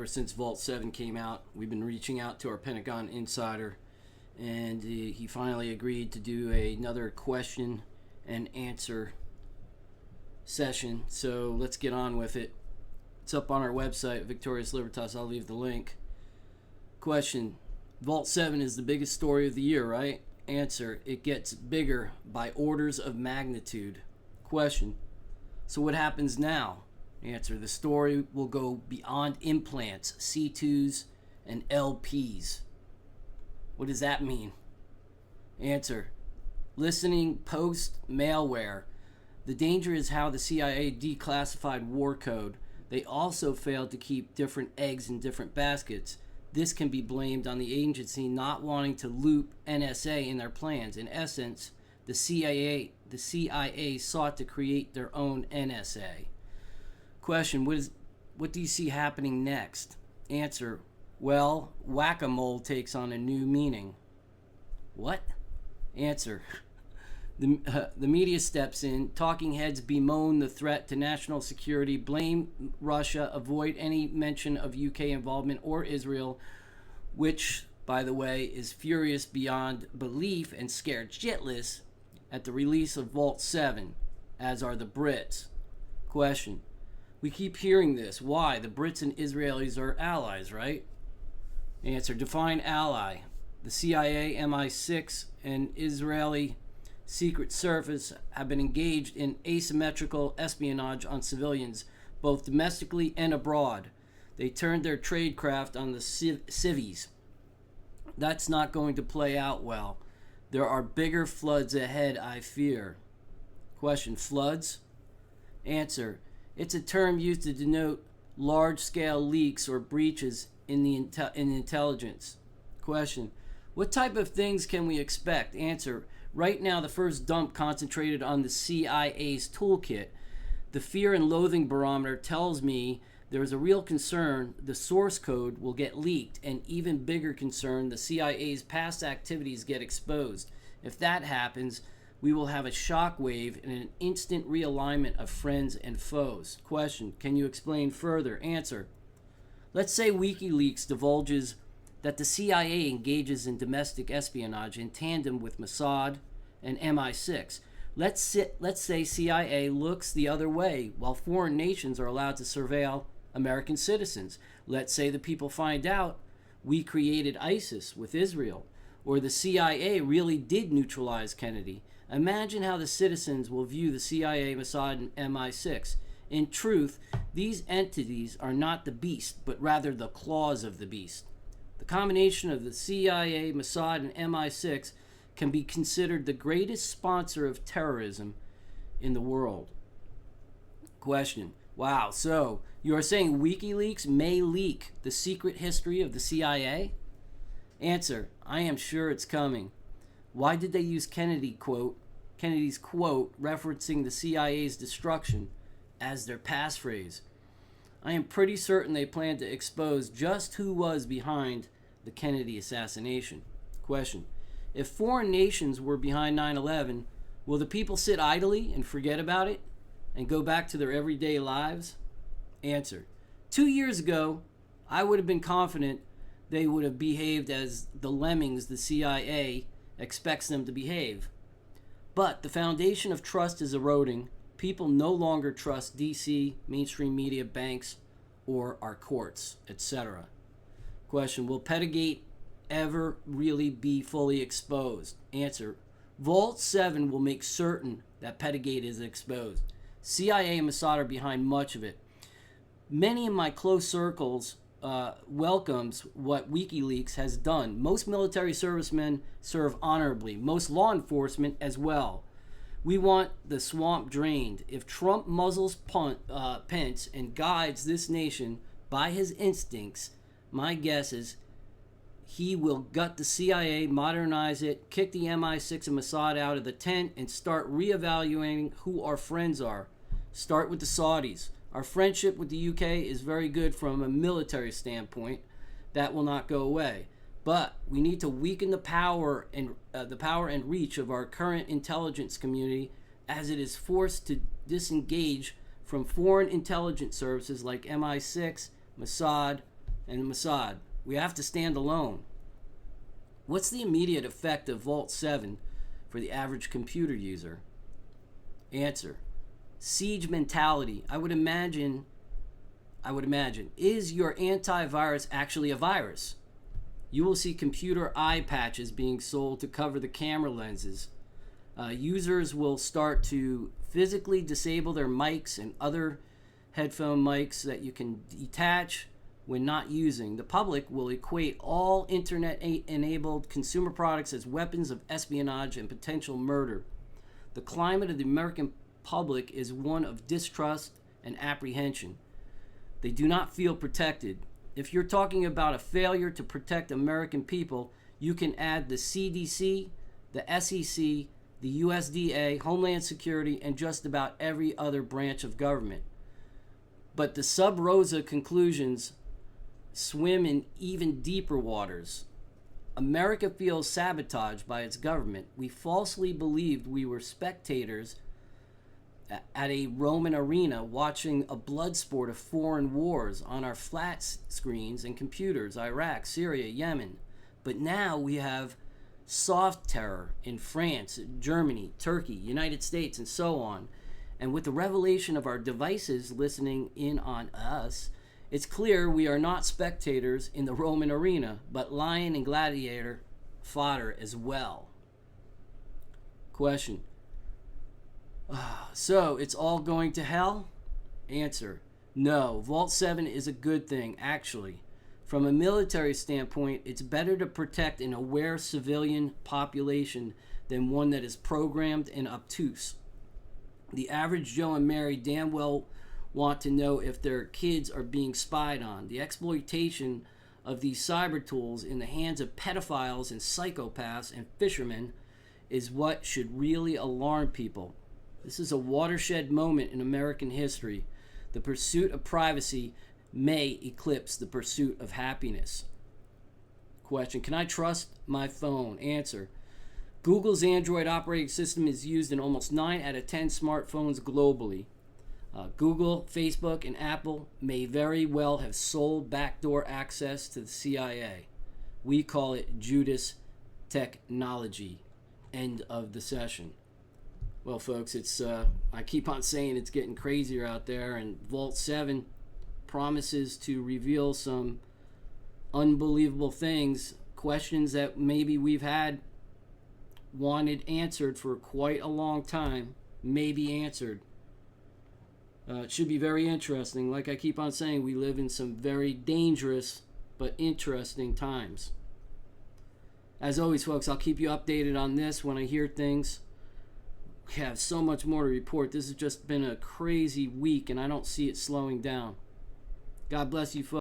Ever since Vault 7 came out, we've been reaching out to our Pentagon insider, and he finally agreed to do another question and answer session. So let's get on with it. It's up on our website, Victorious Libertas. I'll leave the link. Question: Vault 7 is the biggest story of the year, right? Answer: it gets bigger by orders of magnitude. Question: so what happens now? Answer: the story will go beyond implants, C2s, and LPs. What does that mean? Answer: listening post malware. The danger is how the CIA declassified war code. They also failed to keep different eggs in different baskets. This can be blamed on the agency not wanting to loop NSA in their plans. In essence, the CIA sought to create their own NSA. Question: what do you see happening next? Answer: well, whack-a-mole takes on a new meaning. What? Answer: the media steps in. Talking heads bemoan the threat to national security, blame Russia, avoid any mention of UK involvement or Israel, which, by the way, is furious beyond belief and scared shitless at the release of Vault 7, as are the Brits. Question: we keep hearing this. Why? The Brits and Israelis are allies, right? Answer: define ally. The CIA, MI6, and Israeli Secret Service have been engaged in asymmetrical espionage on civilians, both domestically and abroad. They turned their tradecraft on the civies. That's not going to play out well. There are bigger floods ahead, I fear. Question: floods? Answer: it's a term used to denote large-scale leaks or breaches in intelligence. Question: what type of things can we expect? Answer: right now, the first dump concentrated on the CIA's toolkit. The fear and loathing barometer tells me there is a real concern the source code will get leaked, and even bigger concern the CIA's past activities get exposed. If that happens, we will have a shockwave and an instant realignment of friends and foes. Question: can you explain further? Answer: let's say WikiLeaks divulges that the CIA engages in domestic espionage in tandem with Mossad and MI6. Let's say CIA looks the other way while foreign nations are allowed to surveil American citizens. Let's say the people find out we created ISIS with Israel, or the CIA really did neutralize Kennedy. Imagine how the citizens will view the CIA, Mossad, and MI6. In truth, these entities are not the beast, but rather the claws of the beast. The combination of the CIA, Mossad, and MI6 can be considered the greatest sponsor of terrorism in the world. Question: wow, so you are saying WikiLeaks may leak the secret history of the CIA? Answer: I am sure it's coming. Why did they use Kennedy's quote referencing the CIA's destruction as their passphrase? I am pretty certain they plan to expose just who was behind the Kennedy assassination. Question: if foreign nations were behind 9/11, will the people sit idly and forget about it and go back to their everyday lives? Answer: 2 years ago, I would have been confident they would have behaved as the lemmings the CIA expects them to behave. But the foundation of trust is eroding. People no longer trust DC, mainstream media, banks, or our courts, etc. Question: will Pedagate ever really be fully exposed? Answer: Vault 7 will make certain that Pedagate is exposed. CIA and Mossad are behind much of it. Many in my close circles welcomes what WikiLeaks has done. Most military servicemen serve honorably. Most law enforcement as well. We want the swamp drained. If Trump muzzles Pence and guides this nation by his instincts, my guess is he will gut the CIA, modernize it, kick the MI6 and Mossad out of the tent, and start reevaluating who our friends are. Start with the Saudis. Our friendship with the UK is very good from a military standpoint. That will not go away. But we need to weaken the power and reach of our current intelligence community as it is forced to disengage from foreign intelligence services like MI6, Mossad, and Mossad. We have to stand alone. What's the immediate effect of Vault 7 for the average computer user? Answer. Siege mentality. I would imagine, is your antivirus actually a virus? You will see computer eye patches being sold to cover the camera lenses. Users will start to physically disable their mics and other headphone mics that you can detach when not using. The public will equate all internet-enabled consumer products as weapons of espionage and potential murder. The climate of the American public is one of distrust and apprehension. They do not feel protected. If you're talking about a failure to protect American people, you can add the CDC, the SEC, the USDA, Homeland Security, and just about every other branch of government. But the sub rosa conclusions swim in even deeper waters. America feels sabotaged by its government. We falsely believed we were spectators at a Roman arena watching a blood sport of foreign wars on our flat screens and computers, Iraq, Syria, Yemen. But now we have soft terror in France, Germany, Turkey, United States, and so on. And with the revelation of our devices listening in on us, it's clear we are not spectators in the Roman arena, but lion and gladiator fodder as well. Question. So, it's all going to hell? Answer. No, Vault 7 is a good thing, actually. From a military standpoint, it's better to protect an aware civilian population than one that is programmed and obtuse. The average Joe and Mary damn well want to know if their kids are being spied on. The exploitation of these cyber tools in the hands of pedophiles and psychopaths and fishermen is what should really alarm people. This is a watershed moment in American history. The pursuit of privacy may eclipse the pursuit of happiness. Question. Can I trust my phone? Answer. Google's Android operating system is used in almost 9 out of 10 smartphones globally. Google, Facebook, and Apple may very well have sold backdoor access to the CIA. We call it Judas technology. End of the session. Well, folks, it's I keep on saying it's getting crazier out there, and Vault 7 promises to reveal some unbelievable things, questions that maybe we've had wanted answered for quite a long time, may be answered. It should be very interesting. Like I keep on saying, we live in some very dangerous but interesting times. As always, folks, I'll keep you updated on this when I hear things. We have so much more to report. This has just been a crazy week, and I don't see it slowing down. God bless you, folks.